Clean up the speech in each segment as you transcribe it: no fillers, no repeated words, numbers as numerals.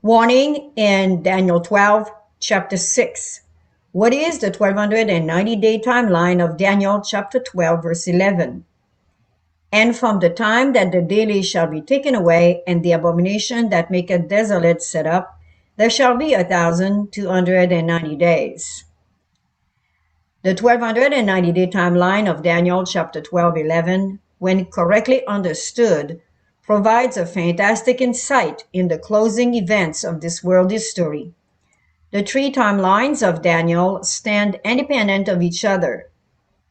Warning in Daniel 12, chapter 6. What is the 1290-day timeline of Daniel chapter 12, verse 11? And from the time that the daily shall be taken away, and the abomination that maketh desolate set up, there shall be 1290 days. The 1290-day timeline of Daniel chapter 12:11, when correctly understood, provides a fantastic insight in the closing events of this world history. The three timelines of Daniel stand independent of each other.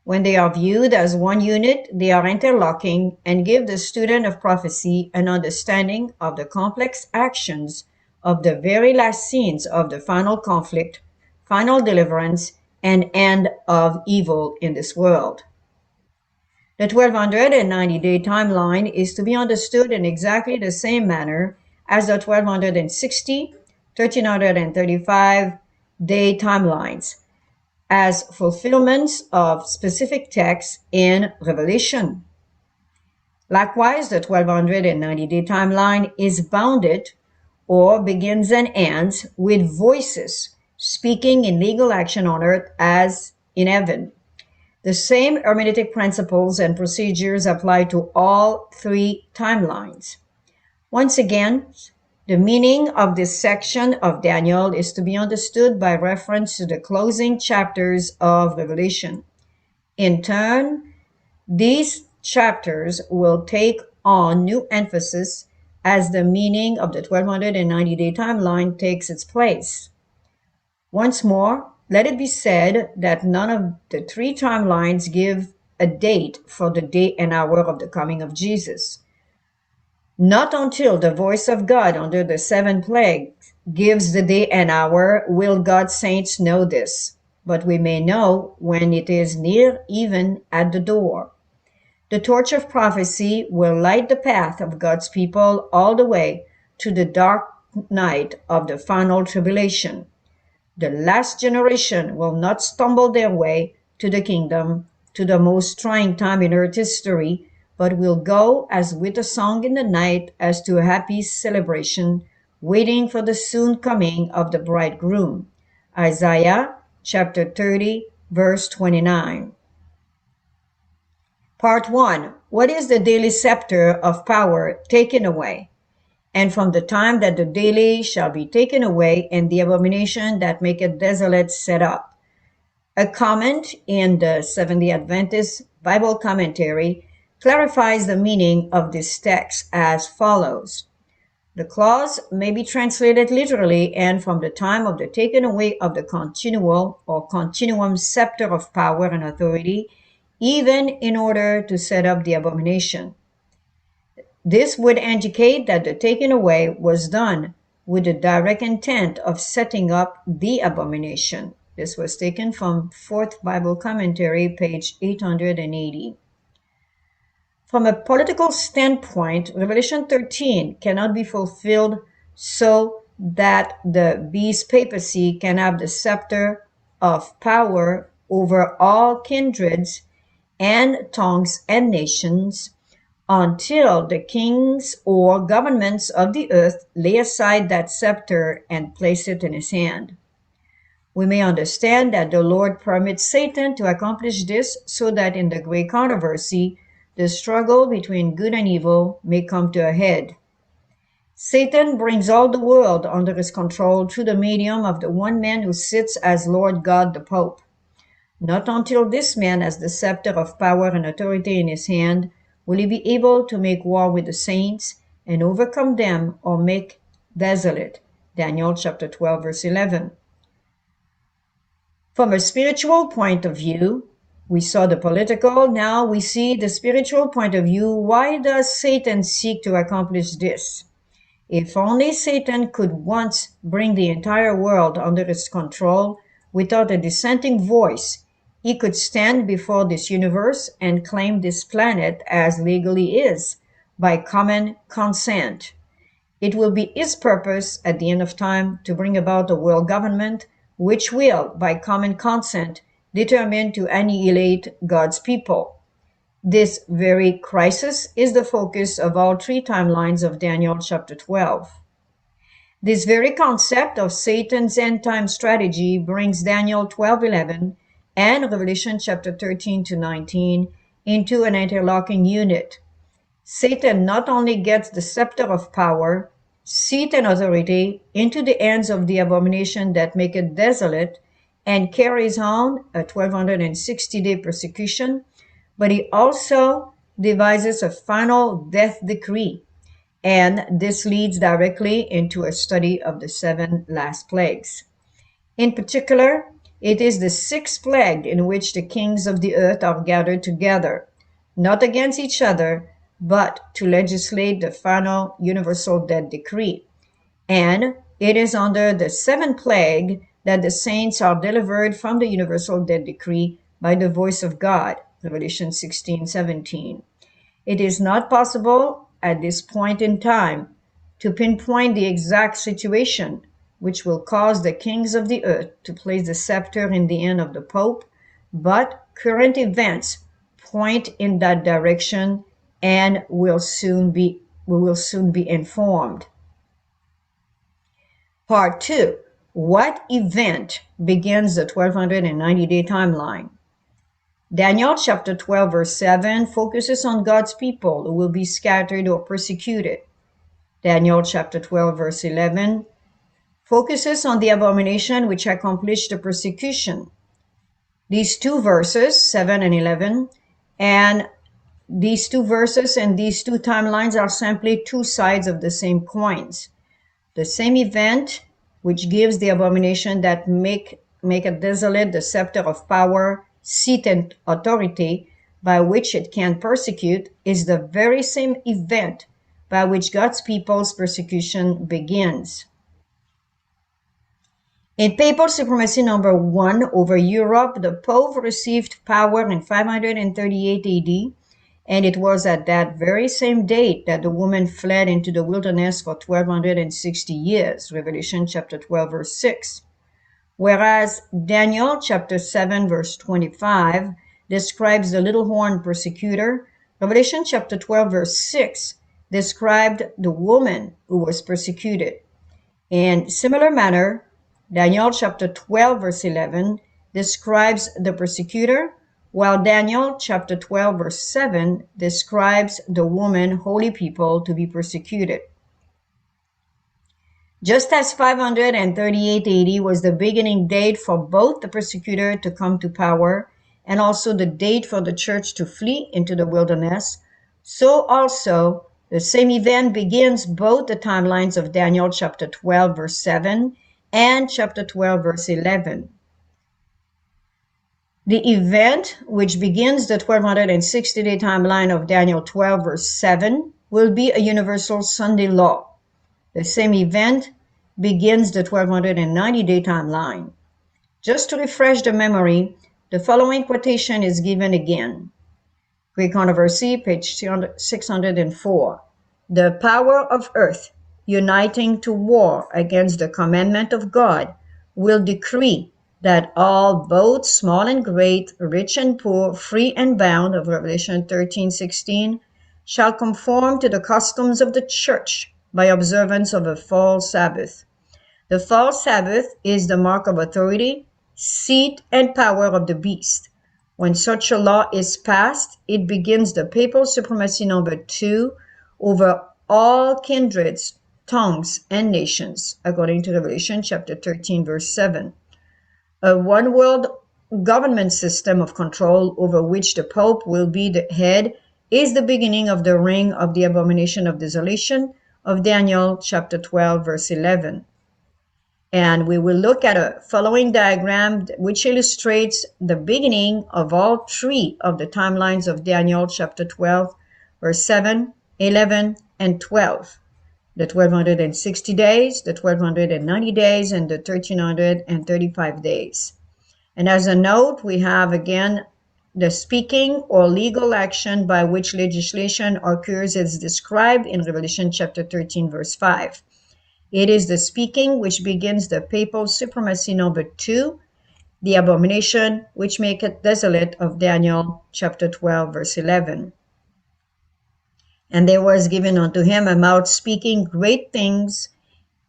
When they are viewed as one unit, they are interlocking and give the student of prophecy an understanding of the complex actions of the very last scenes of the final conflict, final deliverance, and end of evil in this world. The 1290-day timeline is to be understood in exactly the same manner as the 1260, 1335-day timelines, as fulfillments of specific texts in Revelation. Likewise, the 1290-day timeline is bounded or begins and ends with voices speaking in legal action on earth as in heaven. The same hermeneutic principles and procedures apply to all three timelines. Once again, the meaning of this section of Daniel is to be understood by reference to the closing chapters of Revelation. In turn, these chapters will take on new emphasis as the meaning of the 1290-day timeline takes its place. Once more, let it be said that none of the three timelines give a date for the day and hour of the coming of Jesus. Not until the voice of God under the seven plagues gives the day and hour will God's saints know this, but we may know when it is near, even at the door. The torch of prophecy will light the path of God's people all the way to the dark night of the final tribulation. The last generation will not stumble their way to the kingdom, to the most trying time in earth history, but will go as with a song in the night, as to a happy celebration, waiting for the soon coming of the bridegroom. Isaiah chapter 30, verse 29. Part 1. What is the daily scepter of power taken away? And from the time that the daily shall be taken away, and the abomination that maketh desolate set up. A comment in the Seventh-day Adventist Bible Commentary clarifies the meaning of this text as follows. The clause may be translated literally, and from the time of the taking away of the continual or continuum scepter of power and authority, even in order to set up the abomination. This would indicate that the taking away was done with the direct intent of setting up the abomination. This was taken from Fourth Bible Commentary, page 880. From a political standpoint, Revelation 13 cannot be fulfilled so that the beast papacy can have the scepter of power over all kindreds and tongues and nations, until the kings or governments of the earth lay aside that scepter and place it in his hand. We may understand that the Lord permits Satan to accomplish this so that in the great controversy, the struggle between good and evil may come to a head. Satan brings all the world under his control through the medium of the one man who sits as Lord God the Pope. Not until this man has the scepter of power and authority in his hand will he be able to make war with the saints and overcome them or make desolate. Daniel chapter 12, verse 11. From a spiritual point of view, we saw the political, now we see the spiritual point of view. Why does Satan seek to accomplish this? If only Satan could once bring the entire world under his control without a dissenting voice, he could stand before this universe and claim this planet as legally is, by common consent. It will be his purpose at the end of time to bring about a world government which will, by common consent, determine to annihilate God's people. This very crisis is the focus of all three timelines of Daniel chapter 12. This very concept of Satan's end-time strategy brings Daniel 12:11 and Revelation chapter 13 to 19 into an interlocking unit. Satan not only gets the scepter of power, seat and authority into the hands of the abomination that make it desolate and carries on a 1260-day persecution, but he also devises a final death decree. And this leads directly into a study of the 7 last plagues. In particular, it is the 6th plague in which the kings of the earth are gathered together, not against each other, but to legislate the final universal death decree. And it is under the 7th plague that the saints are delivered from the universal death decree by the voice of God, Revelation 16:17. It is not possible at this point in time to pinpoint the exact situation which will cause the kings of the earth to place the scepter in the hand of the Pope, but current events point in that direction and we will soon be informed. Part 2. What event begins the 1290-day timeline? Daniel chapter 12 verse 7 focuses on God's people who will be scattered or persecuted. Daniel chapter 12 verse 11 focuses on the abomination which accomplished the persecution. These two verses, 7 and 11, and these two verses and these two timelines are simply two sides of the same coins. The same event which gives the abomination that make it desolate the scepter of power, seat and authority by which it can persecute is the very same event by which God's people's persecution begins. In papal supremacy number 1 over Europe, the Pope received power in 538 AD, and it was at that very same date that the woman fled into the wilderness for 1260 years, Revelation chapter 12 verse 6. Whereas Daniel chapter 7 verse 25 describes the little horn persecutor, Revelation chapter 12 verse 6 described the woman who was persecuted. In similar manner, Daniel chapter 12 verse 11 describes the persecutor, while Daniel chapter 12 verse 7 describes the woman, holy people, to be persecuted. Just as 538 AD was the beginning date for both the persecutor to come to power and also the date for the church to flee into the wilderness, so also the same event begins both the timelines of Daniel chapter 12 verse 7 and chapter 12 verse 11. The event which begins the 1260-day timeline of Daniel 12 verse 7 will be a universal Sunday law. The same event begins the 1290-day timeline. Just to refresh the memory, the following quotation is given again. Great Controversy, page 604. The power of earth, uniting to war against the commandment of God, will decree that all, both small and great, rich and poor, free and bound, of Revelation 13:16, shall conform to the customs of the church by observance of a fall Sabbath. The fall Sabbath is the mark of authority, seat, and power of the beast. When such a law is passed, it begins the papal supremacy number 2 over all kindreds, tongues, and nations, according to Revelation chapter 13, verse 7. A one-world government system of control over which the Pope will be the head is the beginning of the reign of the abomination of desolation of Daniel chapter 12, verse 11. And we will look at a following diagram which illustrates the beginning of all three of the timelines of Daniel chapter 12, verse 7, 11, and 12. The 1260 days, the 1290 days, and the 1335 days. And as a note, we have again the speaking or legal action by which legislation occurs as described in Revelation chapter 13, verse 5. It is the speaking which begins the papal supremacy number 2, the abomination which maketh desolate of Daniel chapter 12, verse 11. And there was given unto him a mouth speaking great things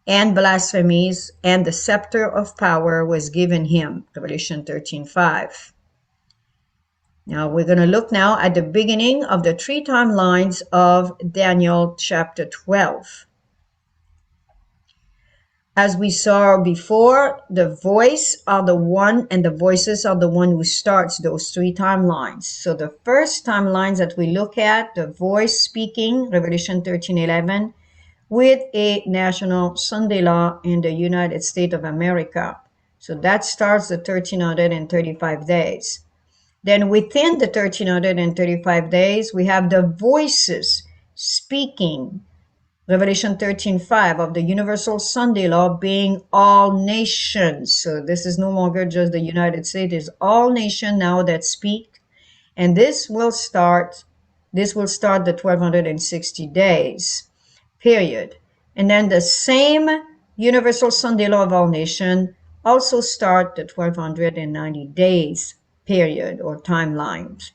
and blasphemies, and the scepter of power was given him. Revelation 13:5. Now we're going to look now at the beginning of the three timelines of Daniel chapter 12. As we saw before, the voice are the one and the voices are the one who starts those three timelines. So the first timelines that we look at, the voice speaking, Revelation 13:11, with a national Sunday law in the United States of America. So that starts the 1335 days. Then within the 1335 days, we have the voices speaking, Revelation 13:5, of the universal Sunday law being all nations. So this is no longer just the United States, it's all nations now that speak. And this will start the 1260 days period. And then the same universal Sunday law of all nations also start the 1290 days period or timelines.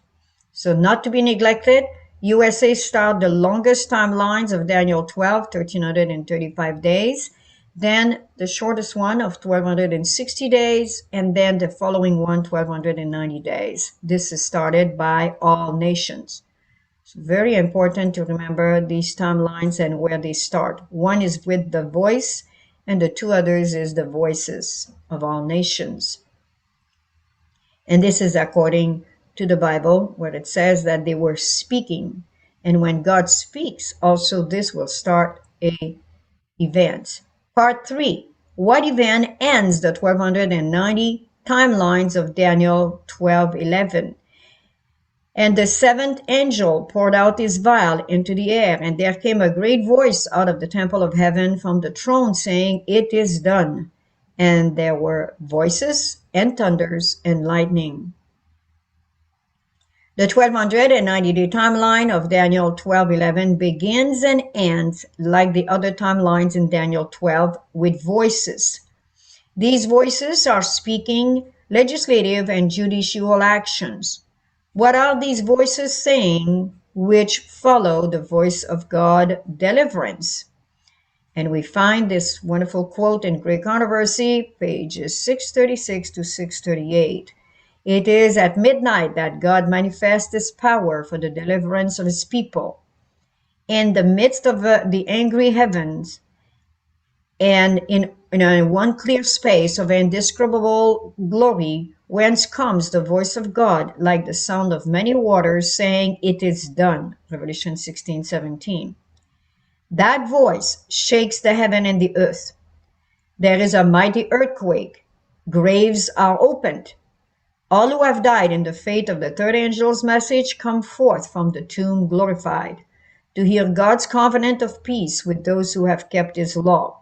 So not to be neglected, USA start the longest timelines of Daniel 12, 1335 days, then the shortest one of 1260 days, and then the following one, 1290 days. This is started by all nations. It's very important to remember these timelines and where they start. One is with the voice, and the two others is the voices of all nations. And this is according to the Bible, where it says that they were speaking. And when God speaks, also this will start a event. Part 3. What event ends the 1290 timelines of Daniel 12:11? And the seventh angel poured out his vial into the air, and there came a great voice out of the temple of heaven from the throne, saying, "It is done." And there were voices and thunders and lightning. The 1290-day timeline of Daniel 12:11 begins and ends like the other timelines in Daniel 12 with voices. These voices are speaking legislative and judicial actions. What are these voices saying which follow the voice of God, deliverance? And we find this wonderful quote in Great Controversy, pages 636 to 638. It is at midnight that God manifests his power for the deliverance of his people. In the midst of the angry heavens, and in one clear space of indescribable glory, whence comes the voice of God like the sound of many waters, saying, "It is done." Revelation 16:17. That voice shakes the heaven and the earth. There is a mighty earthquake. Graves are opened. All who have died in the faith of the third angel's message come forth from the tomb glorified, to hear God's covenant of peace with those who have kept his law.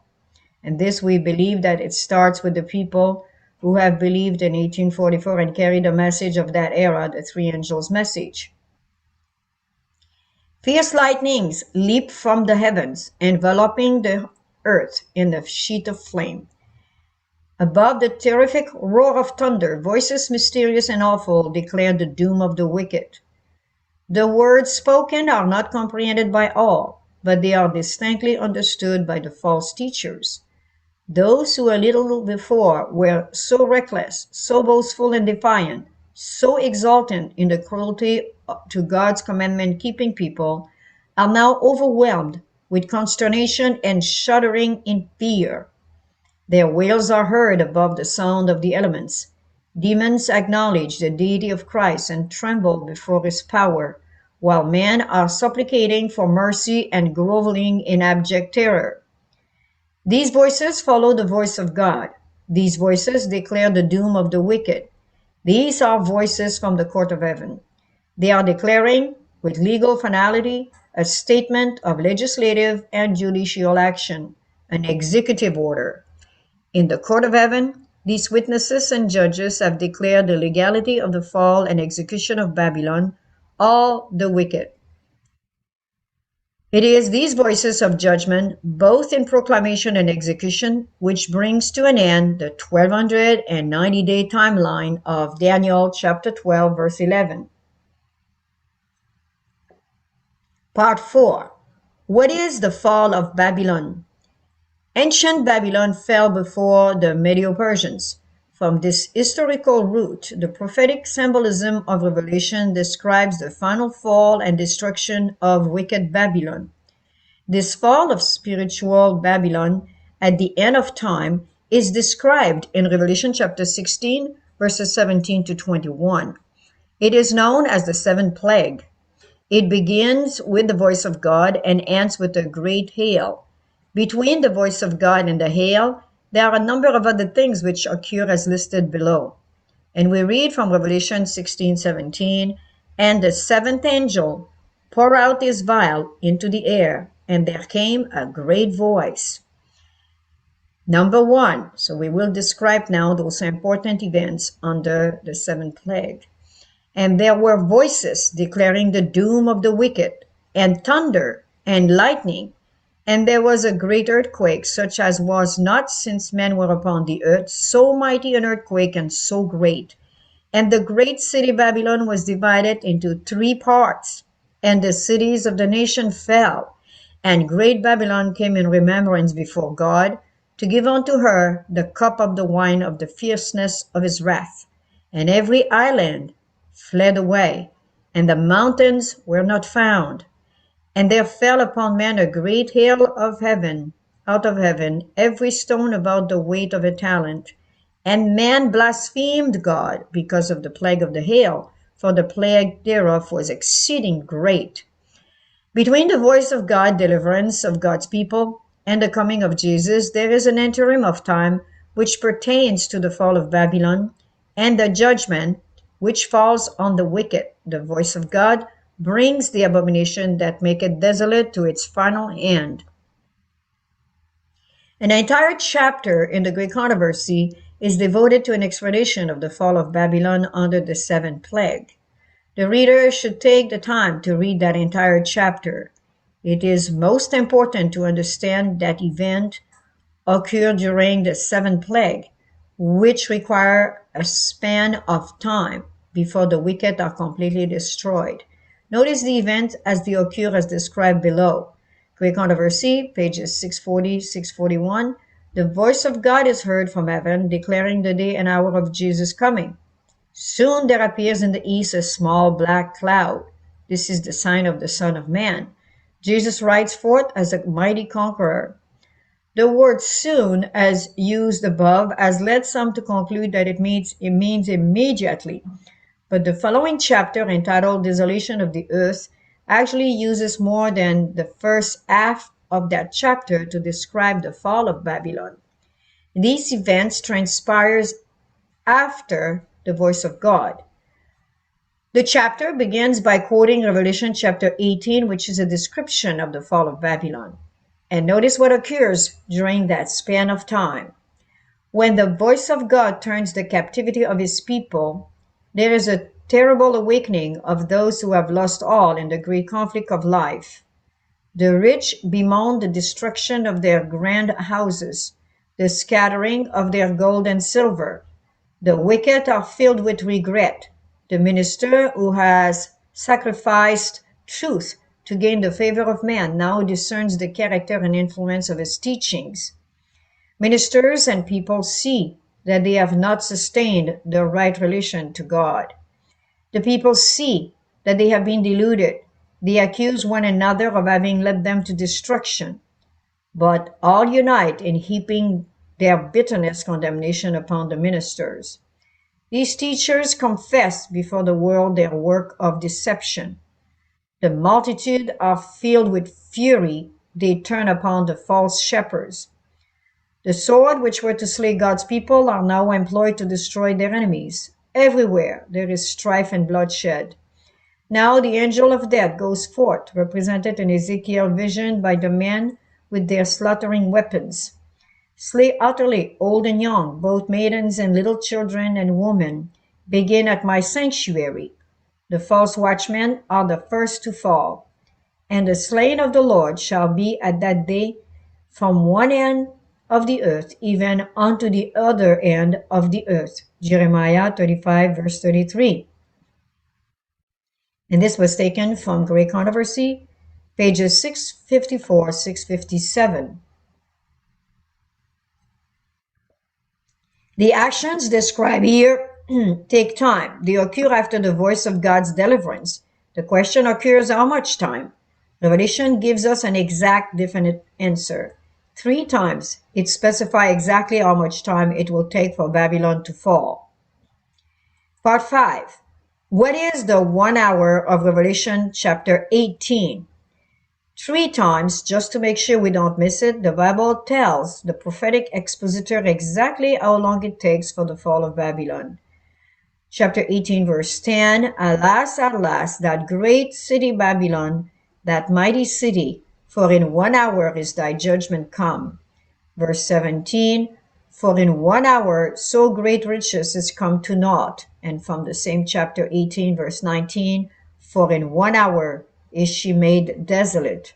And this we believe that it starts with the people who have believed in 1844 and carried the message of that era, the three angels' message. Fierce lightnings leap from the heavens, enveloping the earth in a sheet of flame. Above the terrific roar of thunder, voices mysterious and awful declare the doom of the wicked. The words spoken are not comprehended by all, but they are distinctly understood by the false teachers. Those who a little before were so reckless, so boastful and defiant, so exultant in the cruelty to God's commandment-keeping people, are now overwhelmed with consternation and shuddering in fear. Their wails are heard above the sound of the elements. Demons acknowledge the deity of Christ and tremble before his power, while men are supplicating for mercy and groveling in abject terror. These voices follow the voice of God. These voices declare the doom of the wicked. These are voices from the court of heaven. They are declaring, with legal finality, a statement of legislative and judicial action, an executive order. In the court of heaven, these witnesses and judges have declared the legality of the fall and execution of Babylon, all the wicked. It is these voices of judgment, both in proclamation and execution, which brings to an end the 1290-day timeline of Daniel chapter 12, verse 11. Part 4. What is the fall of Babylon? Ancient Babylon fell before the Medo-Persians. From this historical root, the prophetic symbolism of Revelation describes the final fall and destruction of wicked Babylon. This fall of spiritual Babylon at the end of time is described in Revelation chapter 16, verses 17 to 21. It is known as the seventh plague. It begins with the voice of God and ends with a great hail. Between the voice of God and the hail, there are a number of other things which occur as listed below. And we read from Revelation 16:17, and the seventh angel poured out his vial into the air, and there came a great voice. Number one, so we will describe now those important events under the seventh plague. And there were voices declaring the doom of the wicked, and thunder, and lightning. And there was a great earthquake, such as was not since men were upon the earth, so mighty an earthquake and so great. And the great city Babylon was divided into three parts, and the cities of the nation fell. And great Babylon came in remembrance before God, to give unto her the cup of the wine of the fierceness of his wrath. And every island fled away, and the mountains were not found. And there fell upon men a great hail of heaven, out of heaven, every stone about the weight of a talent. And man blasphemed God because of the plague of the hail, for the plague thereof was exceeding great. Between the voice of God, deliverance of God's people, and the coming of Jesus, there is an interim of time which pertains to the fall of Babylon and the judgment which falls on the wicked. The voice of God brings the abomination that maketh desolate to its final end. An entire chapter in the Great Controversy is devoted to an explanation of the fall of Babylon under the seventh plague. The reader should take the time to read that entire chapter. It is most important to understand that event occurred during the seventh plague, which require a span of time before the wicked are completely destroyed. Notice the event as they occur as described below. Great Controversy, pages 640, 641. The voice of God is heard from heaven, declaring the day and hour of Jesus' coming. Soon there appears in the east a small black cloud. This is the sign of the Son of Man. Jesus rides forth as a mighty conqueror. The word soon, as used above, has led some to conclude that it means immediately. But the following chapter, entitled Desolation of the Earth, actually uses more than the first half of that chapter to describe the fall of Babylon. These events transpires after the voice of God. The chapter begins by quoting Revelation chapter 18, which is a description of the fall of Babylon. And notice what occurs during that span of time. When the voice of God turns the captivity of his people, there is a terrible awakening of those who have lost all in the great conflict of life. The rich bemoan the destruction of their grand houses, the scattering of their gold and silver. The wicked are filled with regret. The minister who has sacrificed truth to gain the favor of man now discerns the character and influence of his teachings. Ministers and people see that they have not sustained the right relation to God. The people see that they have been deluded. They accuse one another of having led them to destruction, but all unite in heaping their bitterness condemnation upon the ministers. These teachers confess before the world their work of deception. The multitude are filled with fury. They turn upon the false shepherds. The sword which were to slay God's people are now employed to destroy their enemies. Everywhere there is strife and bloodshed. Now the angel of death goes forth, represented in Ezekiel's vision by the men with their slaughtering weapons. Slay utterly old and young, both maidens and little children and women. Begin at my sanctuary. The false watchmen are the first to fall. And the slain of the Lord shall be at that day from one end of the earth even unto the other end of the earth. Jeremiah 35, verse 33. And this was taken from Great Controversy, pages 654, 657. The actions described here take time. They occur after the voice of God's deliverance. The question occurs, how much time? Revelation gives us an exact, definite answer. 3 times it specifies exactly how much time it will take for Babylon to fall. Part 5. What is the 1 hour of Revelation chapter 18? 3 times, just to make sure we don't miss it, the Bible tells the prophetic expositor exactly how long it takes for the fall of Babylon. Chapter 18, verse 10, Alas, alas, that great city Babylon, that mighty city, for in 1 hour is thy judgment come. Verse 17, For in 1 hour so great riches is come to naught. And from the same chapter 18, verse 19, For in 1 hour is she made desolate.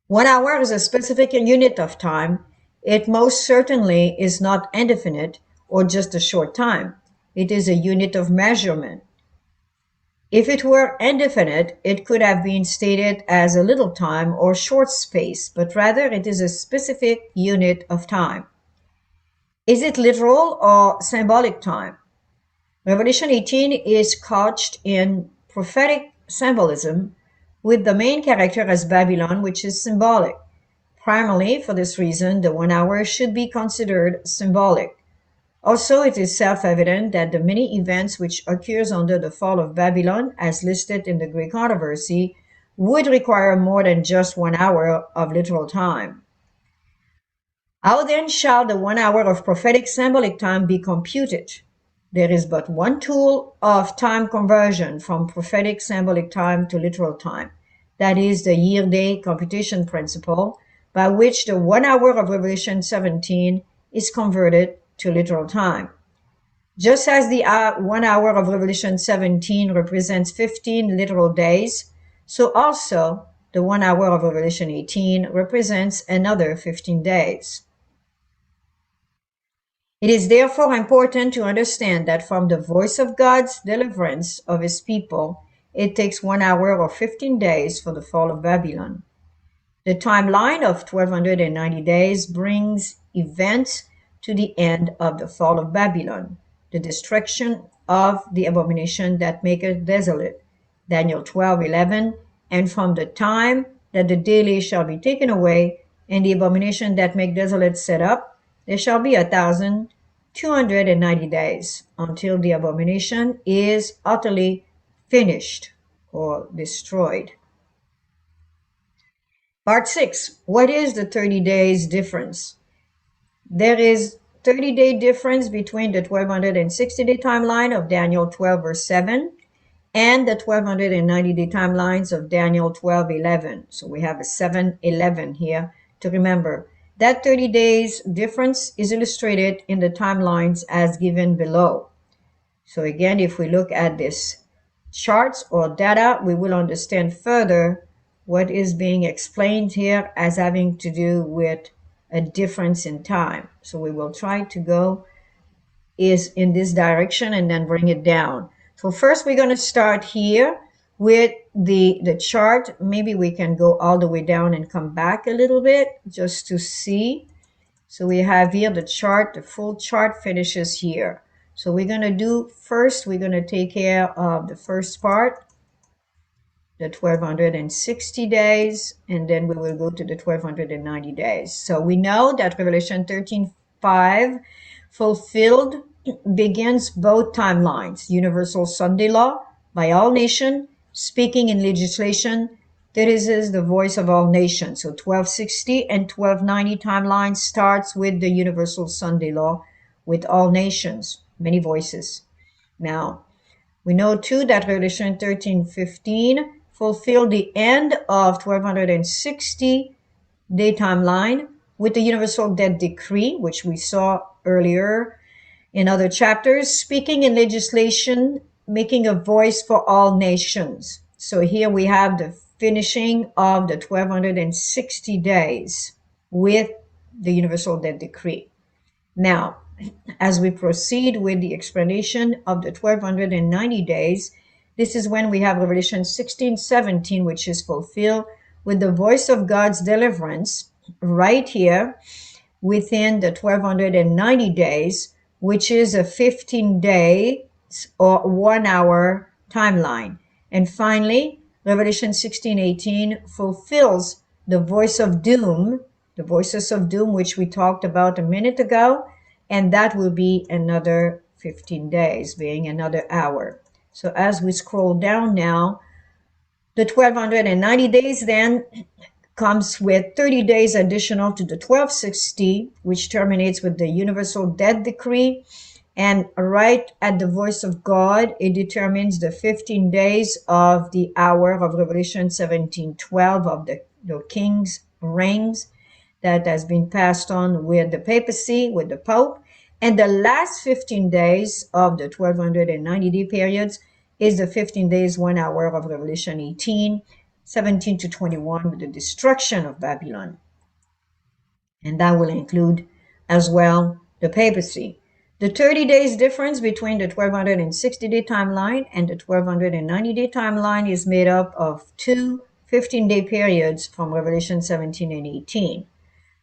1 hour is a specific unit of time. It most certainly is not indefinite or just a short time. It is a unit of measurement. If it were indefinite, it could have been stated as a little time or short space, but rather it is a specific unit of time. Is it literal or symbolic time? Revelation 18 is couched in prophetic symbolism, with the main character as Babylon, which is symbolic. Primarily, for this reason, the 1 hour should be considered symbolic. Also, it is self-evident that the many events which occurs under the fall of Babylon, as listed in the Great Controversy, would require more than just 1 hour of literal time. How then shall the 1 hour of prophetic symbolic time be computed? There is but one tool of time conversion from prophetic symbolic time to literal time. That is the year-day computation principle, by which the 1 hour of Revelation 17 is converted to literal time. Just as the 1 hour of Revelation 17 represents 15 literal days, so also the 1 hour of Revelation 18 represents another 15 days. It is therefore important to understand that from the voice of God's deliverance of his people, it takes 1 hour or 15 days for the fall of Babylon. The timeline of 1290 days brings events to the end of the fall of Babylon, the destruction of the abomination that maketh desolate, Daniel 12:11, and from the time that the daily shall be taken away, and the abomination that make desolate set up, there shall be 1,290 days until the abomination is utterly finished or destroyed. Part 6. What is the 30 days difference? There is 30-day difference between the 1260-day timeline of Daniel 12 verse 7 and the 1290-day timelines of Daniel 12:11. So we have a 7:11 here to remember. That 30 days difference is illustrated in the timelines as given below. So again, if we look at this charts or data, we will understand further what is being explained here as having to do with a difference in time. So we will try to go is in this direction and then bring it down. So first we're going to start here with the chart. Maybe we can go all the way down and come back a little bit just to see. So we have here the chart, the full chart finishes here. So we're going to do first, we're going to take care of the first part, the 1260 days, and then we will go to the 1290 days. So we know that Revelation 13:5 fulfilled begins both timelines, universal Sunday law by all nations, speaking in legislation. That is the voice of all nations. So 1260 and 1290 timeline starts with the universal Sunday law with all nations, many voices. Now, we know too that Revelation 13:15 fulfilled the end of 1260 day timeline with the universal death decree, which we saw earlier in other chapters, speaking in legislation, making a voice for all nations. So here we have the finishing of the 1260 days with the universal death decree. Now, as we proceed with the explanation of the 1290 days, this is when we have Revelation 16:17, which is fulfilled with the voice of God's deliverance right here. within the 1290 days, which is a 15 days or 1 hour timeline. And finally, Revelation 16:18 fulfills the voice of doom, the voices of doom, which we talked about a minute ago, and that will be another 15 days, being another hour. So as we scroll down now, the 1290 days then comes with 30 days additional to the 1260, which terminates with the universal death decree. And right at the voice of God, it determines the 15 days of the hour of Revelation 17:12 of the king's reigns that has been passed on with the papacy, with the Pope. And the last 15 days of the 1290-day periods is the 15 days, 1 hour of Revelation 18:17 to 21 with the destruction of Babylon. And that will include as well the papacy. The 30 days difference between the 1260-day timeline and the 1290-day timeline is made up of two 15-day periods from Revelation 17 and 18.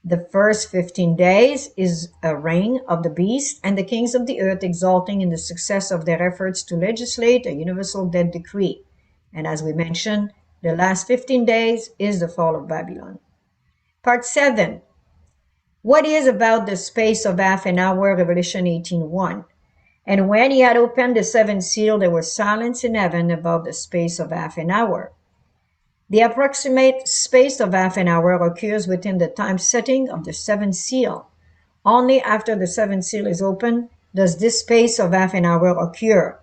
The first 15 days is a reign of the beast and the kings of the earth, exulting in the success of their efforts to legislate a universal death decree. And as we mentioned, the last 15 days is the fall of Babylon. Part 7. What is about the space of half an hour, Revelation 18:1. And when he had opened the seventh seal, there was silence in heaven about the space of half an hour. The approximate space of half an hour occurs within the time setting of the seventh seal. Only after the seventh seal is opened does this space of half an hour occur.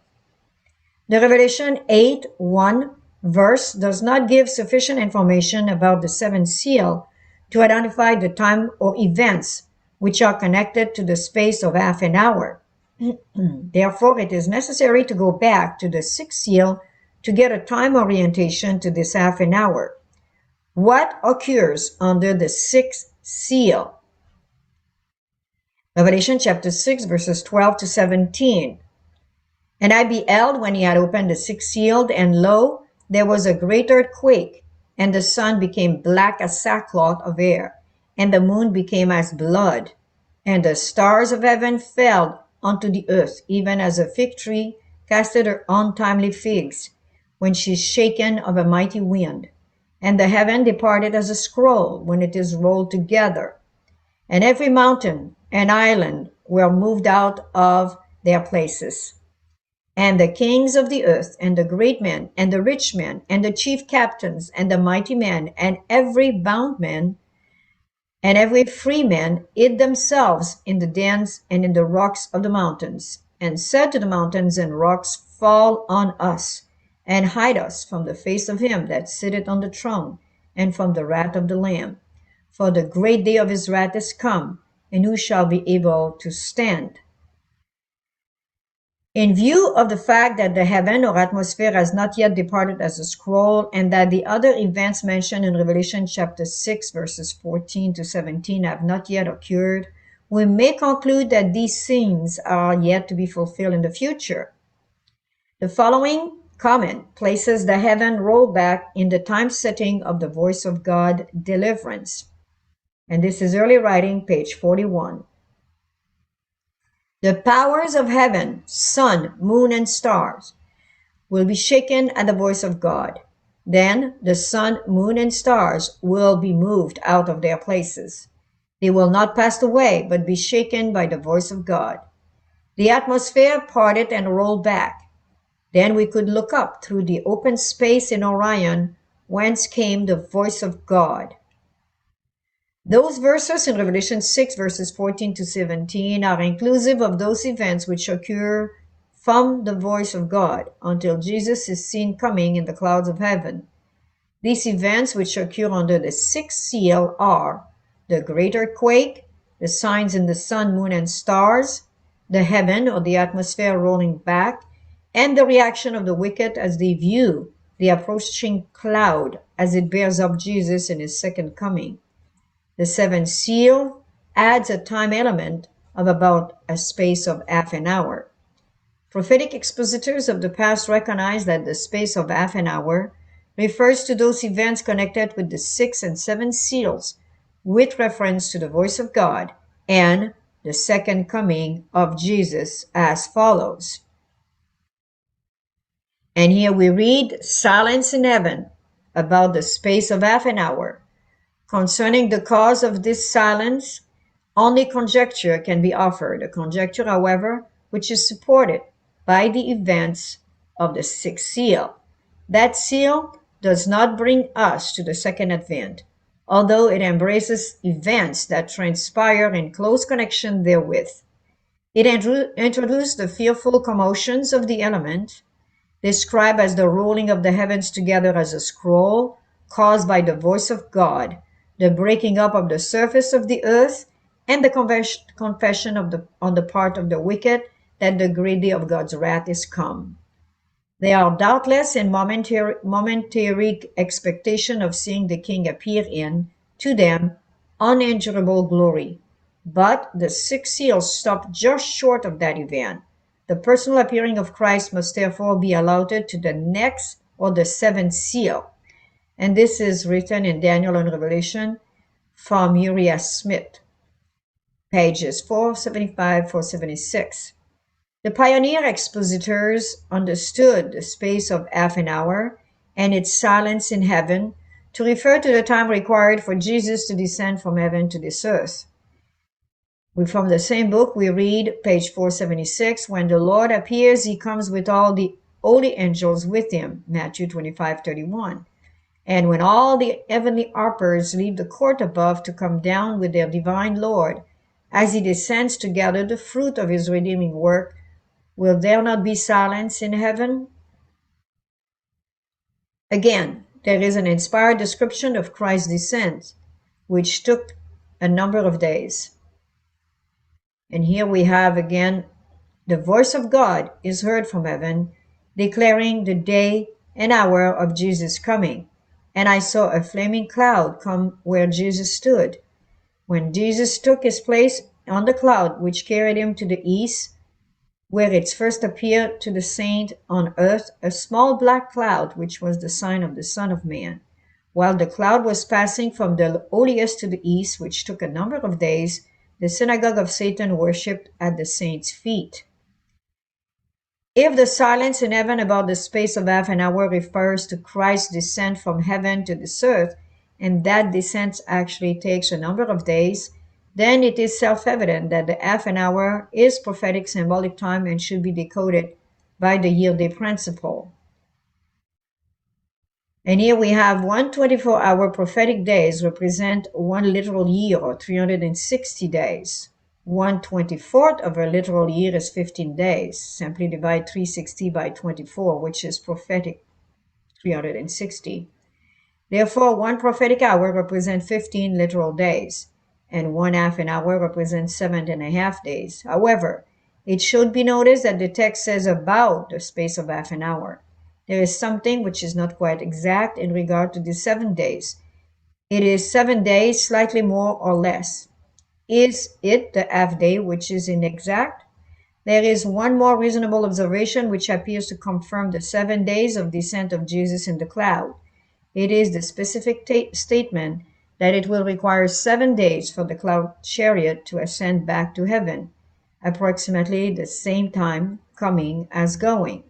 The Revelation 8:1 verse does not give sufficient information about the seventh seal to identify the time or events which are connected to the space of half an hour. Therefore, it is necessary to go back to the sixth seal to get a time orientation to this half an hour. What occurs under the sixth seal? Revelation chapter 6, verses 12 to 17. And I beheld when he had opened the sixth seal, and lo, there was a great earthquake, and the sun became black as sackcloth of hair, and the moon became as blood, and the stars of heaven fell unto the earth, even as a fig tree casteth her untimely figs, when she is shaken of a mighty wind. And the heaven departed as a scroll when it is rolled together. And every mountain and island were moved out of their places. And the kings of the earth, and the great men, and the rich men, and the chief captains, and the mighty men, and every bound man, and every free man, hid themselves in the dens and in the rocks of the mountains, and said to the mountains and rocks, Fall on us, and hide us from the face of him that sitteth on the throne, and from the wrath of the Lamb. For the great day of his wrath is come, and who shall be able to stand? In view of the fact that the heaven or atmosphere has not yet departed as a scroll, and that the other events mentioned in Revelation chapter 6, verses 14 to 17 have not yet occurred, we may conclude that these scenes are yet to be fulfilled in the future. The following comment places the heaven rollback in the time setting of the voice of God deliverance. And this is early writing, page 41. The powers of heaven, sun, moon, and stars will be shaken at the voice of God. Then the sun, moon, and stars will be moved out of their places. They will not pass away, but be shaken by the voice of God. The atmosphere parted and rolled back. Then we could look up through the open space in Orion, whence came the voice of God. Those verses in Revelation 6, verses 14 to 17 are inclusive of those events which occur from the voice of God until Jesus is seen coming in the clouds of heaven. These events which occur under the sixth seal are the great earthquake, the signs in the sun, moon, and stars, the heaven or the atmosphere rolling back, and the reaction of the wicked as they view the approaching cloud as it bears up Jesus in his second coming. The seventh seal adds a time element of about a space of half an hour. Prophetic expositors of the past recognize that the space of half an hour refers to those events connected with the sixth and seventh seals with reference to the voice of God and the second coming of Jesus as follows. And here we read silence in heaven about the space of half an hour. Concerning the cause of this silence, only conjecture can be offered, a conjecture, however, which is supported by the events of the sixth seal. That seal does not bring us to the second advent, although it embraces events that transpire in close connection therewith. It introduced the fearful commotions of the element, described as the rolling of the heavens together as a scroll, caused by the voice of God, the breaking up of the surface of the earth, and the confession on the part of the wicked that the great day of God's wrath is come. They are doubtless in momentary expectation of seeing the King appear in, to them, unendurable glory. But the sixth seal stopped just short of that event. The personal appearing of Christ must therefore be allotted to the next or the seventh seal. And this is written in Daniel and Revelation from Uriah Smith, pages 475, 476. The pioneer expositors understood the space of half an hour and its silence in heaven to refer to the time required for Jesus to descend from heaven to this earth. From the same book, we read, page 476, when the Lord appears, he comes with all the holy angels with him, Matthew 25:31. And when all the heavenly harpers leave the court above to come down with their divine Lord, as he descends to gather the fruit of his redeeming work, will there not be silence in heaven? Again, there is an inspired description of Christ's descent, which took a number of days. And here we have again, the voice of God is heard from heaven, declaring the day and hour of Jesus' coming. And I saw a flaming cloud come where Jesus stood. When Jesus took his place on the cloud, which carried him to the east, where it first appeared to the saint on earth, a small black cloud, which was the sign of the Son of Man. While the cloud was passing from the holiest to the east, which took a number of days, the synagogue of Satan worshipped at the saint's feet. If the silence in heaven about the space of half an hour refers to Christ's descent from heaven to this earth, and that descent actually takes a number of days, then it is self-evident that the half an hour is prophetic symbolic time and should be decoded by the year-day principle. And here we have 124-hour prophetic days represent one literal year, or 360 days. 1/24 of a literal year is 15 days. Simply divide 360 by 24, which is prophetic 360. Therefore, one prophetic hour represents 15 literal days, and one half an hour represents 7.5 days. However, it should be noticed that the text says about the space of half an hour. There is something which is not quite exact in regard to the 7 days. It is 7 days, slightly more or less. Is it the half day which is inexact? There is one more reasonable observation which appears to confirm the 7 days of descent of Jesus in the cloud. It is the specific statement that it will require 7 days for the cloud chariot to ascend back to heaven, approximately the same time coming as going.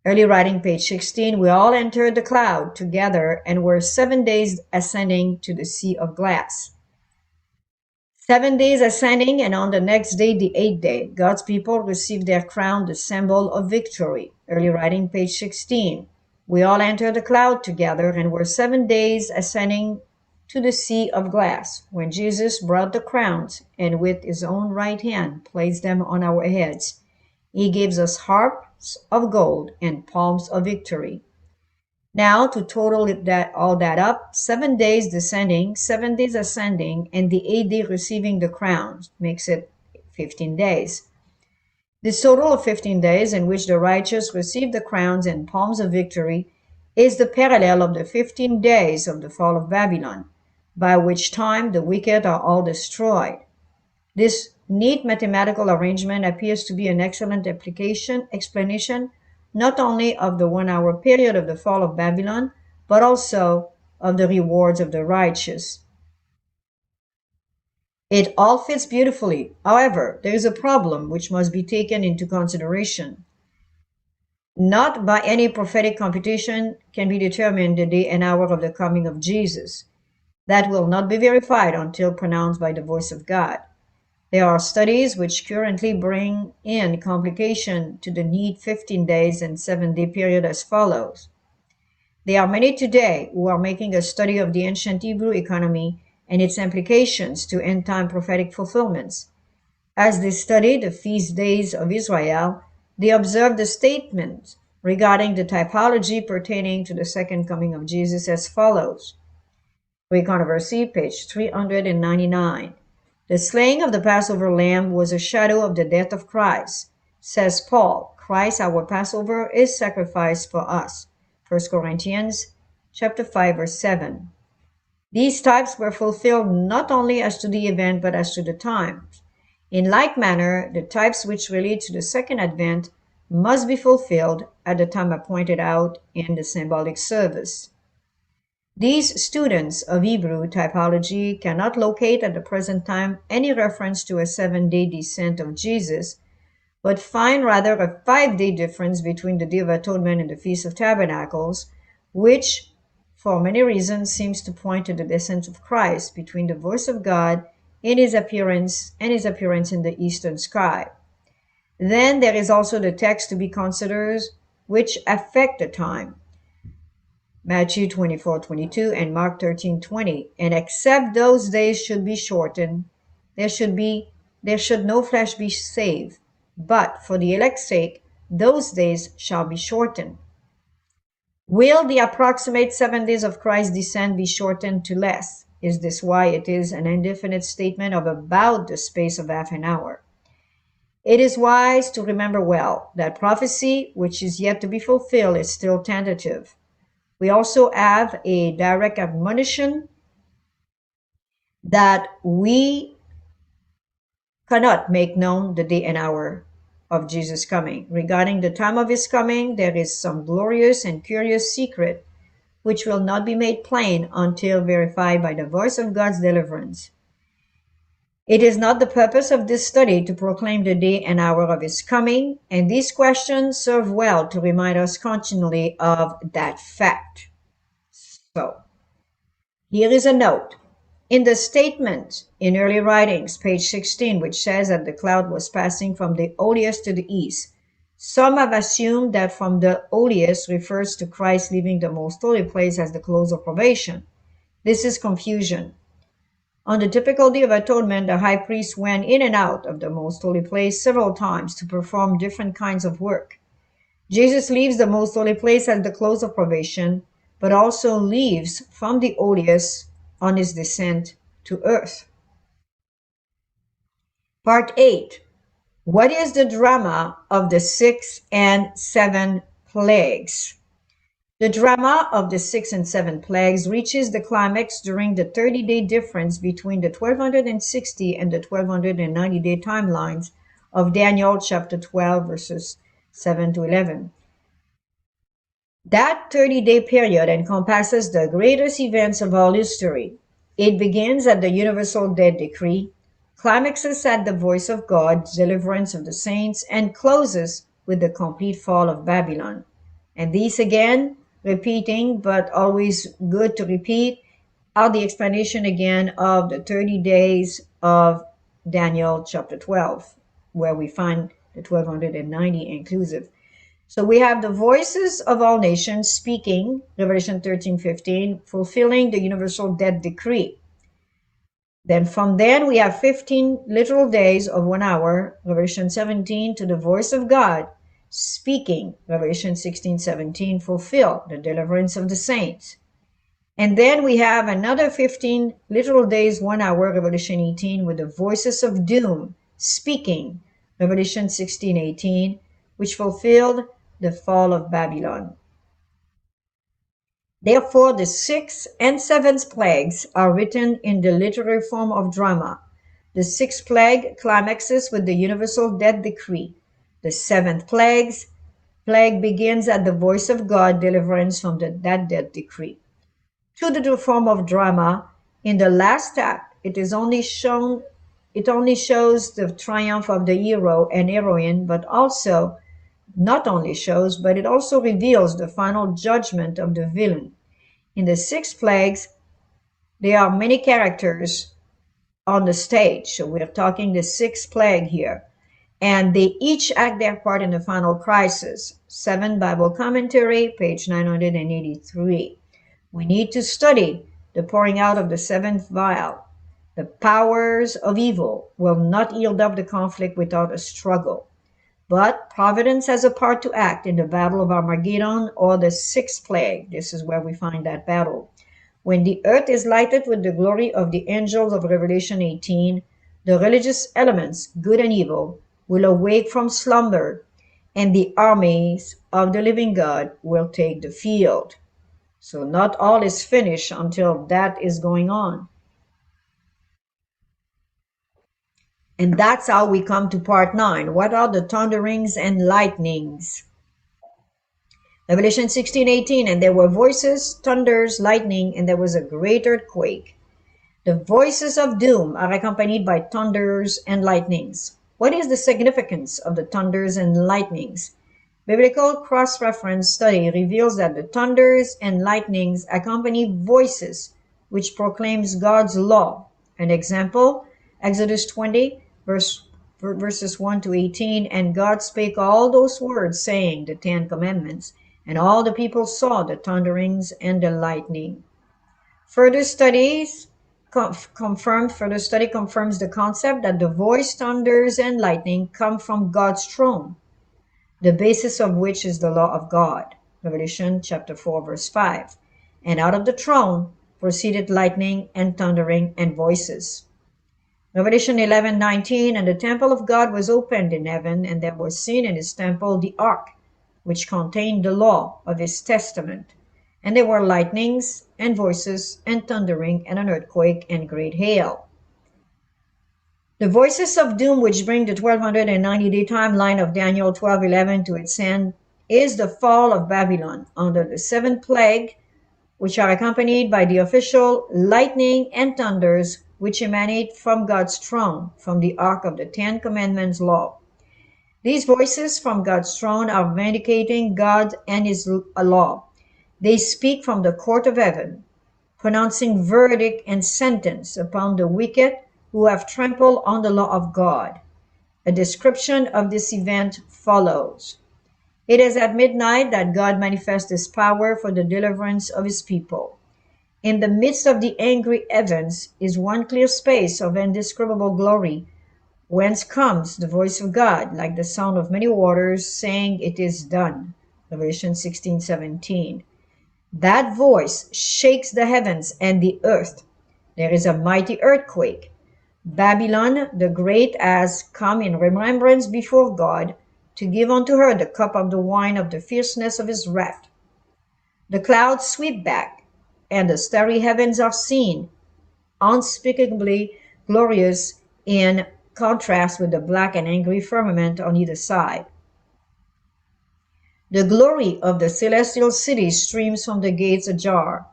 Early writing, page 16, we all entered the cloud together and were 7 days ascending to the sea of glass. 7 days ascending, and on the next day, the 8th day, God's people received their crown, the symbol of victory. Early writing, page 16. We all entered the cloud together and were 7 days ascending to the sea of glass, when Jesus brought the crowns and with his own right hand placed them on our heads. He gives us harps of gold and palms of victory. Now, to total all that up, 7 days descending, 7 days ascending, and the 8th day receiving the crowns makes it 15 days. This total of 15 days in which the righteous receive the crowns and palms of victory is the parallel of the 15 days of the fall of Babylon, by which time the wicked are all destroyed. This neat mathematical arrangement appears to be an excellent explanation not only of the 1 hour period of the fall of Babylon, but also of the rewards of the righteous. It all fits beautifully. However, there is a problem which must be taken into consideration. Not by any prophetic computation can be determined the day and hour of the coming of Jesus. That will not be verified until pronounced by the voice of God. There are studies which currently bring in complication to the need 15 days and 7-day period as follows. There are many today who are making a study of the ancient Hebrew economy and its implications to end-time prophetic fulfillments. As they study the feast days of Israel, they observe the statements regarding the typology pertaining to the second coming of Jesus as follows. Great Controversy, page 399. The slaying of the Passover lamb was a shadow of the death of Christ. Says Paul, Christ our Passover is sacrificed for us. 1 Corinthians chapter 5, verse 7. These types were fulfilled not only as to the event but as to the time. In like manner, the types which relate to the second advent must be fulfilled at the time appointed out in the symbolic service. These students of Hebrew typology cannot locate at the present time any reference to a 7-day descent of Jesus, but find rather a 5-day difference between the Day of Atonement and the Feast of Tabernacles, which, for many reasons, seems to point to the descent of Christ between the voice of God in his appearance and his appearance in the eastern sky. Then there is also the text to be considered which affect the time. Matthew 24:22 and Mark 13:20. And except those days should be shortened, there should no flesh be saved. But for the elect's sake, those days shall be shortened. Will the approximate 7 days of Christ's descent be shortened to less? Is this why it is an indefinite statement of about the space of half an hour? It is wise to remember well that prophecy, which is yet to be fulfilled, is still tentative. We also have a direct admonition that we cannot make known the day and hour of Jesus' coming. Regarding the time of his coming, there is some glorious and curious secret which will not be made plain until verified by the voice of God's deliverance. It is not the purpose of this study to proclaim the day and hour of his coming, and these questions serve well to remind us continually of that fact. So, here is a note. In the statement in early writings, page 16, which says that the cloud was passing from the holiest to the east, some have assumed that from the holiest refers to Christ leaving the most holy place as the close of probation. This is confusion. On the typical Day of Atonement, the high priest went in and out of the most holy place several times to perform different kinds of work. Jesus leaves the most holy place at the close of probation, but also leaves from the holiest on his descent to earth. Part 8. What is the drama of the 6 and 7 plagues? The drama of the 6 and 7 plagues reaches the climax during the 30-day difference between the 1260 and the 1290-day timelines of Daniel chapter 12, verses 7 to 11. That 30-day period encompasses the greatest events of all history. It begins at the universal death decree, climaxes at the voice of God, deliverance of the saints, and closes with the complete fall of Babylon. And these again, repeating, but always good to repeat, are the explanation again of the 30 days of Daniel chapter 12, where we find the 1290 inclusive. So we have the voices of all nations speaking, Revelation 13:15, fulfilling the universal death decree. Then from then we have 15 literal days of 1 hour, Revelation 17, to the voice of God speaking, Revelation 16:17, fulfill the deliverance of the saints. And then we have another 15 literal days, 1 hour, Revelation 18, with the voices of doom speaking, Revelation 16:18, which fulfilled the fall of Babylon. Therefore, the 6th and 7th plagues are written in the literary form of drama. The 6th plague climaxes with the universal death decree. The 7th plague begins at the voice of God, deliverance from that death decree. To the form of drama, in the last act, it is only shown it only shows the triumph of the hero and heroine, but also not only shows, but it also reveals the final judgment of the villain. In the six plagues, there are many characters on the stage. So we're talking the sixth plague here. And they each act their part in the final crisis. 7 Bible Commentary, page 983. We need to study the pouring out of the seventh vial. The powers of evil will not yield up the conflict without a struggle. But providence has a part to act in the battle of Armageddon or the sixth plague. This is where we find that battle. When the earth is lighted with the glory of the angels of Revelation 18, the religious elements, good and evil, will awake from slumber, and the armies of the living God will take the field. So not all is finished until that is going on. And that's how we come to part 9. What are the thunderings and lightnings? Revelation 16:18, and there were voices, thunders, lightning, and there was a great earthquake. The voices of doom are accompanied by thunders and lightnings. What is the significance of the thunders and lightnings? Biblical cross-reference study reveals that the thunders and lightnings accompany voices which proclaims God's law. An example, Exodus 20, verses 1 to 18, and God spake all those words, saying, the 10 Commandments, and all the people saw the thunderings and the lightning. Further study confirms the concept that the voice, thunders, and lightning come from God's throne, the basis of which is the law of God. Revelation chapter 4, verse 5. And out of the throne proceeded lightning and thundering and voices. Revelation 11:19, and the temple of God was opened in heaven, and there was seen in his temple the ark, which contained the law of his testament. And there were lightnings and voices and thundering and an earthquake and great hail. The voices of doom which bring the 1290-day timeline of Daniel 12:11 to its end is the fall of Babylon under the seventh plague, which are accompanied by the official lightning and thunders which emanate from God's throne, from the ark of the 10 Commandments law. These voices from God's throne are vindicating God and his law. They speak from the court of heaven, pronouncing verdict and sentence upon the wicked who have trampled on the law of God. A description of this event follows. It is at midnight that God manifests his power for the deliverance of his people. In the midst of the angry heavens is one clear space of indescribable glory, whence comes the voice of God, like the sound of many waters, saying, it is done. Revelation 16:17. That voice shakes the heavens and the earth. There is a mighty earthquake. Babylon the Great has come in remembrance before God to give unto her the cup of the wine of the fierceness of his wrath. The clouds sweep back, and the starry heavens are seen, unspeakably glorious in contrast with the black and angry firmament on either side. The glory of the celestial city streams from the gates ajar.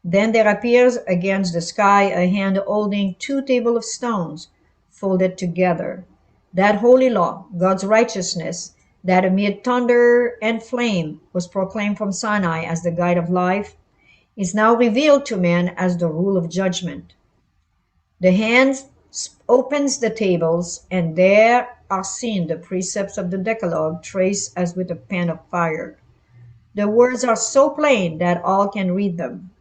Then there appears against the sky a hand holding 2 tables of stones folded together. That holy law, God's righteousness, that amid thunder and flame was proclaimed from Sinai as the guide of life, is now revealed to men as the rule of judgment. The hand opens the tables, and there are seen the precepts of the Decalogue traced as with a pen of fire. The words are so plain that all can read them.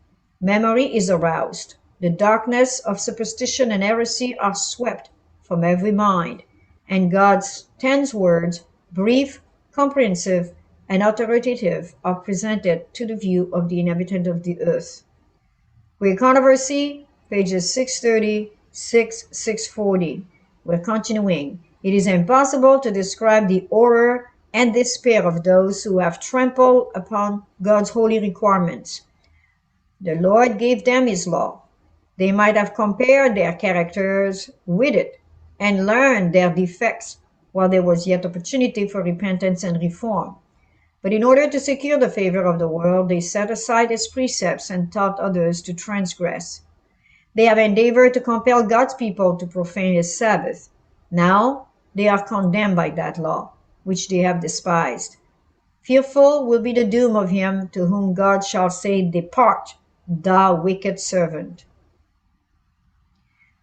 Memory is aroused. The darkness of superstition and heresy are swept from every mind, and God's 10 words, brief, comprehensive, and authoritative, are presented to the view of the inhabitant of the earth. Great Controversy, pages 630, 640. We're continuing. It is impossible to describe the horror and despair of those who have trampled upon God's holy requirements. The Lord gave them his law. They might have compared their characters with it and learned their defects while there was yet opportunity for repentance and reform. But in order to secure the favor of the world, they set aside his precepts and taught others to transgress. They have endeavored to compel God's people to profane his Sabbath. Now they are condemned by that law, which they have despised. Fearful will be the doom of him to whom God shall say, Depart, thou wicked servant.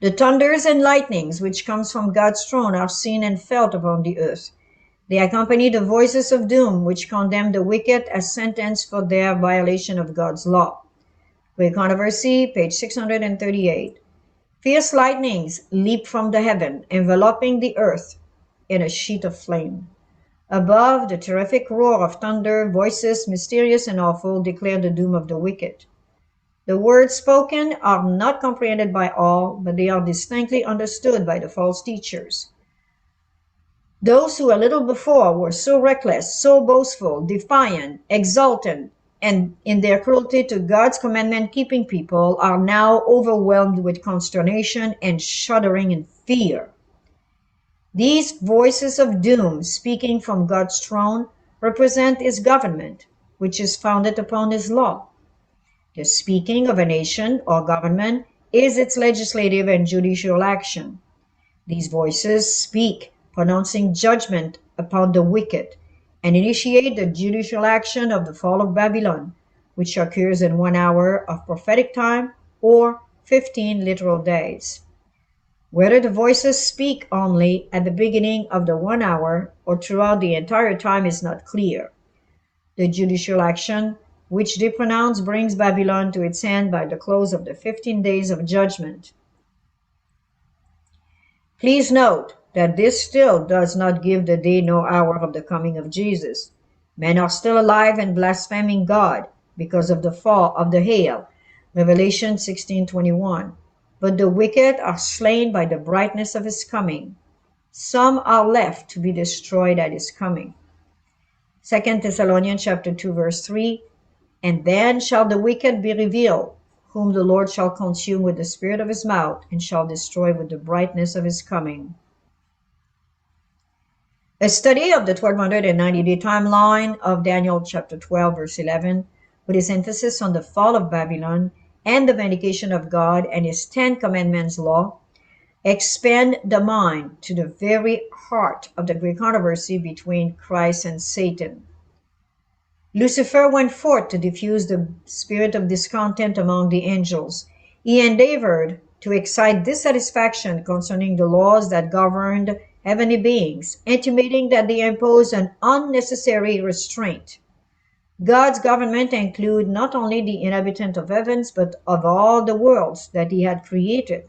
The thunders and lightnings which comes from God's throne are seen and felt upon the earth. They accompany the voices of doom which condemn the wicked as sentence for their violation of God's law. Great Controversy, page 638. Fierce lightnings leap from the heaven, enveloping the earth in a sheet of flame. Above, the terrific roar of thunder, voices mysterious and awful declare the doom of the wicked. The words spoken are not comprehended by all, but they are distinctly understood by the false teachers. Those who a little before were so reckless, so boastful, defiant, exultant, and in their cruelty to God's commandment-keeping people are now overwhelmed with consternation and shuddering in fear. These voices of doom speaking from God's throne represent his government, which is founded upon his law. The speaking of a nation or government is its legislative and judicial action. These voices speak, pronouncing judgment upon the wicked, and initiate the judicial action of the fall of Babylon, which occurs in 1 hour of prophetic time or 15 literal days. Whether the voices speak only at the beginning of the 1 hour or throughout the entire time is not clear. The judicial action which they pronounce brings Babylon to its end by the close of the 15 days of judgment. Please note that this still does not give the day nor hour of the coming of Jesus. Men are still alive and blaspheming God because of the fall of the hail, Revelation 16:21. But the wicked are slain by the brightness of his coming. Some are left to be destroyed at his coming. 2 Thessalonians chapter 2 verse 3, And then shall the wicked be revealed, whom the Lord shall consume with the spirit of his mouth, and shall destroy with the brightness of his coming. A study of the 1290-day timeline of Daniel chapter 12 verse 11, with its emphasis on the fall of Babylon and the vindication of God and his 10 commandments law, expand the mind to the very heart of the great controversy between Christ and Satan. Lucifer went forth to diffuse the spirit of discontent among the angels. He endeavored to excite dissatisfaction concerning the laws that governed heavenly beings, intimating that they impose an unnecessary restraint. God's government includes not only the inhabitant of heavens, but of all the worlds that he had created.